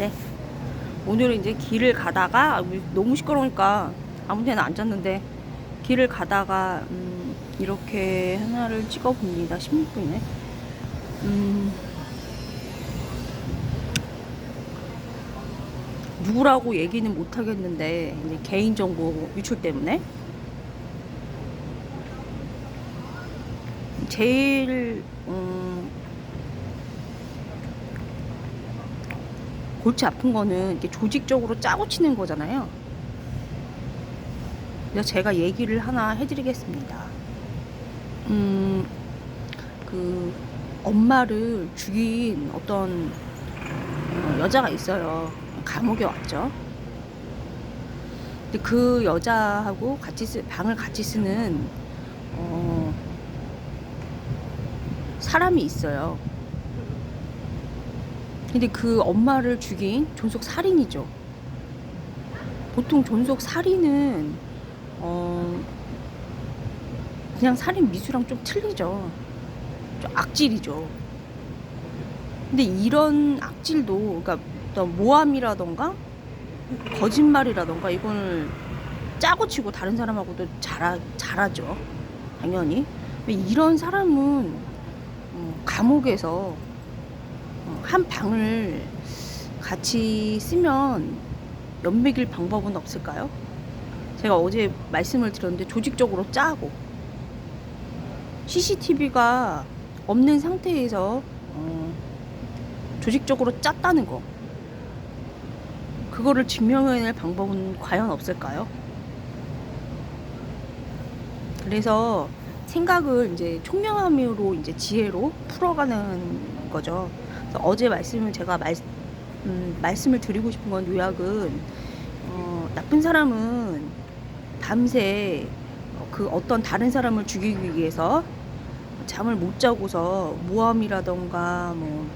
네. 오늘은 이제 길을 가다가 너무 시끄러우니까 아무 데나 앉았는데 길을 가다가 이렇게 하나를 찍어 봅니다. 16분이네. 누구라고 얘기는 못 하겠는데 이제 개인정보 유출 때문에 제일 골치 아픈 거는 이렇게 조직적으로 짜고 치는 거잖아요. 그래서 제가 얘기를 하나 해드리겠습니다. 그 엄마를 죽인 어떤 여자가 있어요. 감옥에 왔죠. 근데 그 여자하고 방을 같이 쓰는 사람이 있어요. 근데 그 엄마를 죽인 존속 살인이죠. 보통 존속 살인은 그냥 살인 미수랑 좀 틀리죠. 좀 악질이죠. 근데 이런 악질도, 그러니까 어떤 모함이라던가 거짓말이라던가 이걸 짜고 치고 다른 사람하고도 잘하죠. 당연히. 이런 사람은 감옥에서 한 방을 같이 쓰면 연맥일 방법은 없을까요? 제가 어제 말씀을 드렸는데 조직적으로 짜고 CCTV가 없는 상태에서 조직적으로 짰다는 거, 그거를 증명해낼 방법은 과연 없을까요? 그래서 생각을 이제 총명함으로 이제 지혜로 풀어가는 거죠. 그래서 어제 제가 말씀을 드리고 싶은 건, 요약은 나쁜 사람은 밤새 그 어떤 다른 사람을 죽이기 위해서 잠을 못 자고서 모함이라던가 뭐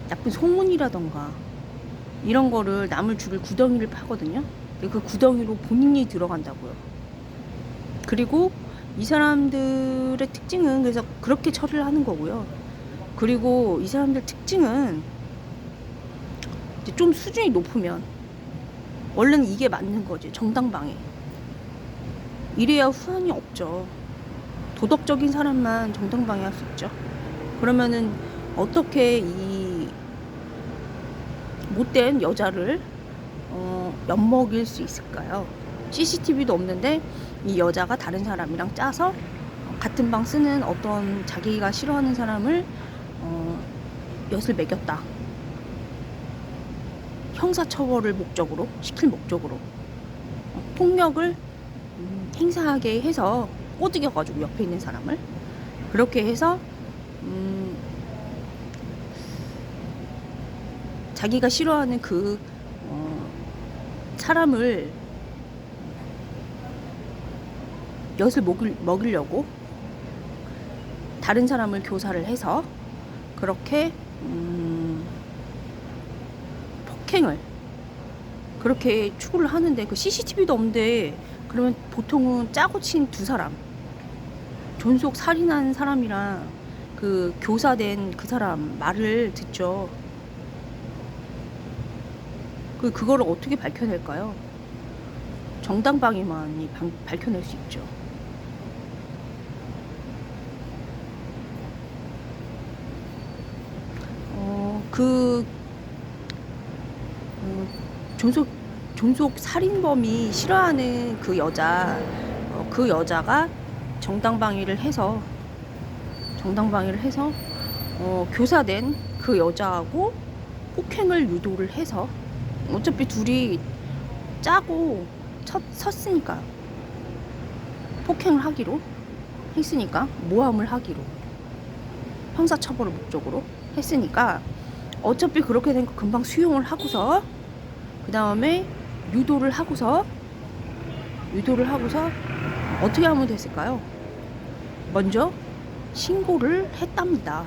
나쁜 소문이라던가 이런 거를 남을 죽일 구덩이를 파거든요. 그 구덩이로 본인이 들어간다고요. 그리고 이 사람들의 특징은 그래서 그렇게 처리를 하는 거고요. 그리고 이 사람들 특징은 이제 좀 수준이 높으면, 원래는 이게 맞는 거지, 정당방위. 이래야 후환이 없죠. 도덕적인 사람만 정당방위 할 수 있죠. 그러면은 어떻게 이 못된 여자를 엿먹일 수 있을까요? CCTV도 없는데 이 여자가 다른 사람이랑 짜서 같은 방 쓰는 어떤 자기가 싫어하는 사람을 엿을 먹였다. 형사처벌을 목적으로, 시킬 목적으로 폭력을 행사하게 해서 꼬드겨가지고 옆에 있는 사람을 그렇게 해서 자기가 싫어하는 그 사람을 엿을 먹이려고 다른 사람을 교사를 해서 그렇게 폭행을 그렇게 추구를 하는데, 그 CCTV도 없는데 그러면 보통은 짜고 친 두 사람, 존속 살인한 사람이랑 그 교사된 그 사람 말을 듣죠. 그거를 어떻게 밝혀낼까요? 정당방위만이 밝혀낼 수 있죠. 존속 살인범이 싫어하는 그 여자가 정당방위를 해서 교사된 그 여자하고 폭행을 유도를 해서, 어차피 둘이 짜고 섰으니까, 폭행을 하기로 했으니까, 모함을 하기로, 형사처벌을 목적으로 했으니까, 어차피 그렇게 된 거 금방 수용을 하고서 그 다음에 유도를 하고서 어떻게 하면 됐을까요? 먼저 신고를 했답니다.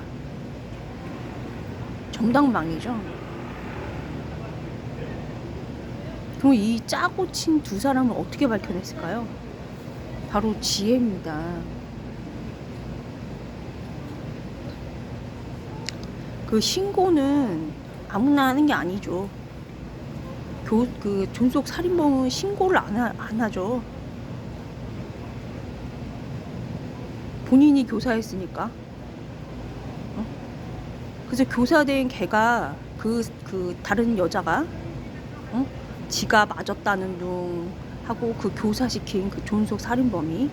정당방위죠. 그럼 이 짜고 친 두 사람을 어떻게 밝혀냈을까요? 바로 지혜입니다. 그 신고는 아무나 하는 게 아니죠. 그 존속 살인범은 신고를 안 하죠. 본인이 교사했으니까. 그래서 교사된 걔가 그 다른 여자가 지가 맞았다는 둥 하고 그 교사시킨 그 존속 살인범이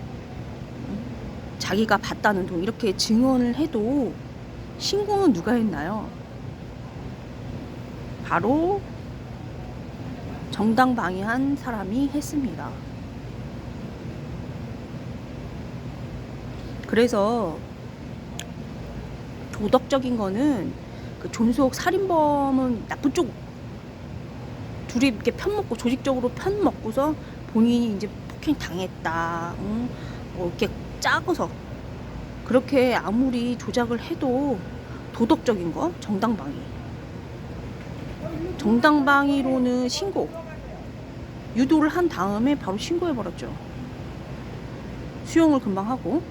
자기가 봤다는 둥 이렇게 증언을 해도 신고는 누가 했나요? 바로 정당방위한 사람이 했습니다. 그래서 도덕적인 거는 그 존속 살인범은 나쁜 쪽 둘이 이렇게 편먹고 조직적으로 편먹고서 본인이 이제 폭행 당했다, 뭐 이렇게 짜고서 그렇게 아무리 조작을 해도 도덕적인 거 정당방위로는 신고 유도를 한 다음에 바로 신고해버렸죠. 수용을 금방 하고.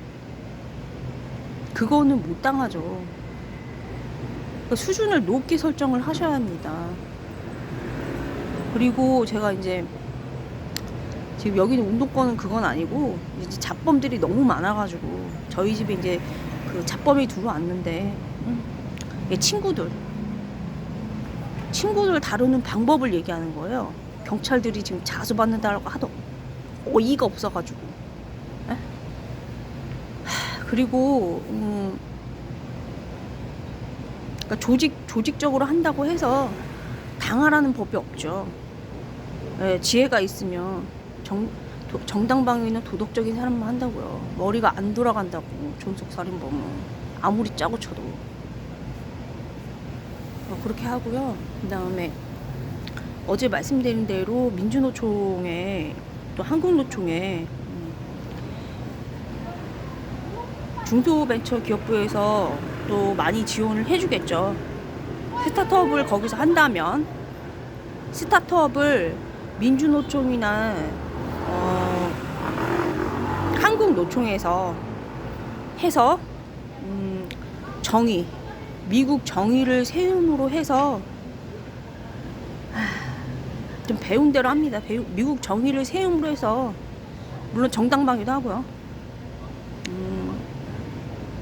그거는 못 당하죠. 그러니까 수준을 높게 설정을 하셔야 합니다. 그리고 제가 이제 지금 여기는 운동권은 그건 아니고 이제 잡범들이 너무 많아가지고 저희 집에 이제 그 잡범이 들어왔는데 친구들 다루는 방법을 얘기하는 거예요. 경찰들이 지금 자수받는다고 하도 어이가 없어가지고. 그리고 그러니까 조직적으로 한다고 해서 당하라는 법이 없죠. 지혜가 있으면 정당방위는 도덕적인 사람만 한다고요. 머리가 안 돌아간다고. 존속살인범은 아무리 짜고 쳐도 그렇게 하고요. 그 다음에 어제 말씀드린 대로 민주노총에 또 한국노총에 중소벤처기업부에서 또 많이 지원을 해주겠죠. 스타트업을 거기서 한다면 스타트업을 민주노총이나 한국노총에서 해서 미국 정의를 세움으로 해서 좀 배운 대로 합니다. 미국 정의를 세움으로 해서 물론 정당방위도 하고요.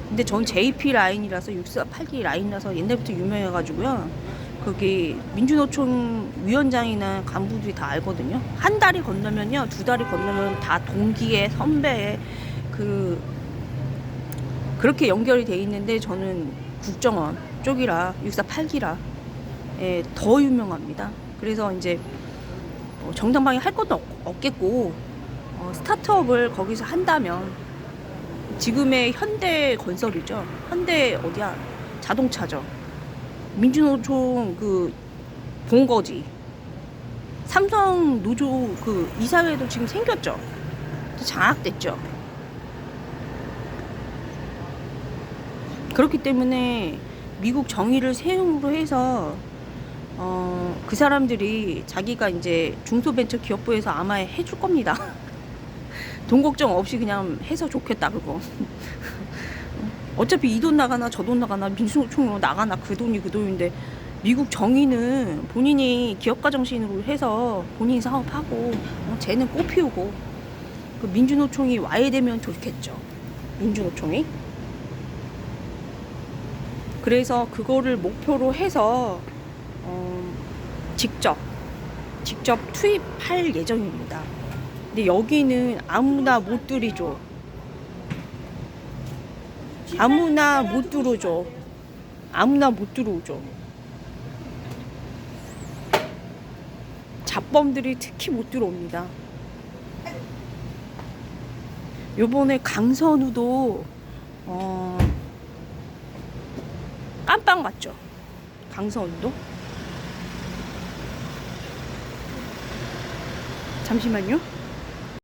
근데 전 JP 라인이라서 6482 라인이라서 옛날부터 유명해가지고요. 거기 민주노총 위원장이나 간부들이 다 알거든요. 한 다리 건너면요, 두 다리 건너면 다 동기의 선배의 그렇게 연결이 돼 있는데 저는 국정원 쪽이라 6482라 더 유명합니다. 그래서 이제 정당방위 할 것도 없겠고 스타트업을 거기서 한다면 지금의 현대건설이죠. 현대 어디야? 자동차죠. 민주노총 그 본거지. 삼성 노조 그 이사회도 지금 생겼죠. 장악됐죠. 그렇기 때문에 미국 정의를 세움으로 해서 그 사람들이 자기가 이제 중소벤처기업부에서 아마 해줄 겁니다. 돈 걱정 없이 그냥 해서 좋겠다 그거. 어차피 이 돈 나가나 저 돈 나가나 민주노총으로 나가나 그 돈인데 미국 정의는 본인이 기업가 정신으로 해서 본인이 사업하고 쟤는 꽃 피우고 그 민주노총이 와야 되면 좋겠죠. 민주노총이. 그래서 그거를 목표로 해서 직접 투입할 예정입니다. 근데 여기는 아무나 못 들이죠. 아무나 못 들어오죠. 잡범들이 특히 못 들어옵니다. 요번에 강선우도 깜빡 맞죠. 강선우도. 잠시만요.